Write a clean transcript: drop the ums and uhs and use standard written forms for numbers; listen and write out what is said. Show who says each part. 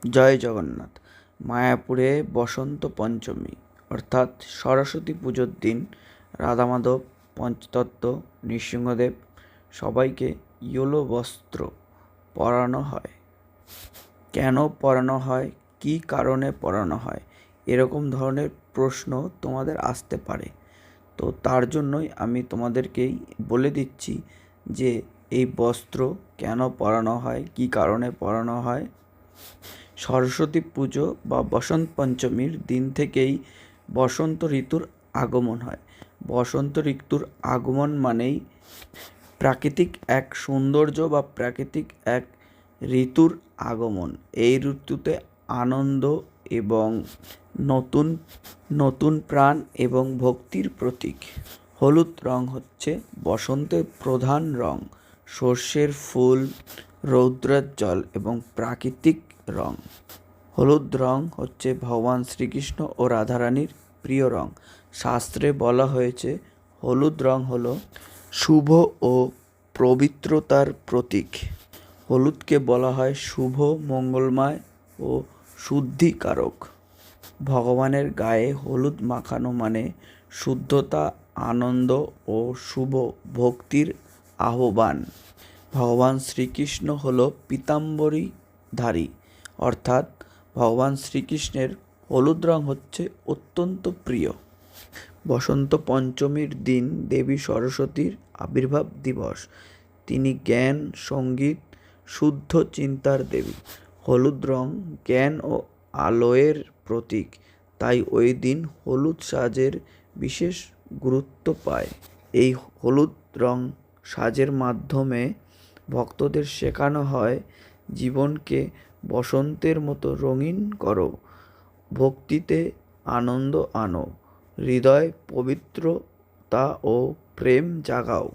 Speaker 1: জয় জগন্নাথ। মায়াপুরে বসন্ত পঞ্চমী অর্থাৎ সরস্বতী পুজোর দিন রাধামাধব, পঞ্চতত্ত্ব, নৃসিংহদেব সবাইকে ইয়েলো বস্ত্র পরানো হয়। কেন পরানো হয়, কী কারণে পরানো হয়, এরকম ধরনের প্রশ্ন তোমাদের আসতে পারে। তো তার জন্যই আমি তোমাদেরকেই বলে দিচ্ছি যে এই বস্ত্র কেন পরানো হয়, কী কারণে পরানো হয়। সরস্বতী পুজো বা বসন্ত পঞ্চমীর দিন থেকেই বসন্ত ঋতুর আগমন হয়। বসন্ত ঋতুর আগমন মানেই প্রাকৃতিক এক সৌন্দর্য বা প্রাকৃতিক এক ঋতুর আগমন। এই ঋতুতে আনন্দ এবং নতুন নতুন প্রাণ এবং ভক্তির প্রতীক। হলুদ রং হচ্ছে বসন্তের প্রধান রং। সর্ষের ফুল, রৌদ্রের জল এবং প্রাকৃতিক রং। হলুদ রং হচ্ছে ভগবান শ্রীকৃষ্ণ ও রাধারানীর প্রিয় রং। শাস্ত্রে বলা হয়েছে হলুদ রং হলো শুভ ও পবিত্রতার প্রতীক। হলুদকে বলা হয় শুভ, মঙ্গলময় ও শুদ্ধিকারক। ভগবানের গায়ে হলুদ মাখানো মানে শুদ্ধতা, আনন্দ ও শুভ ভক্তির আহ্বান। ভগবান শ্রীকৃষ্ণ হল পীতাম্বরীধারী, অর্থাৎ ভগবান শ্রীকৃষ্ণের হলুদ রং হচ্ছে অত্যন্ত প্রিয়। বসন্ত পঞ্চমীর দিন দেবী সরস্বতীর আবির্ভাব দিবস। তিনি জ্ঞান, সঙ্গীত, শুদ্ধ চিন্তার দেবী। হলুদ রং জ্ঞান ও আলোয়ের প্রতীক, তাই ওই দিন হলুদ সাজের বিশেষ গুরুত্ব পায়। এই হলুদ রং সাজের মাধ্যমে ভক্তদের শেখানো হয় জীবনকে বসন্তের মতো রঙিন করো, ভক্তিতে আনন্দ আনো, হৃদয় পবিত্রতা ও প্রেম জাগাও।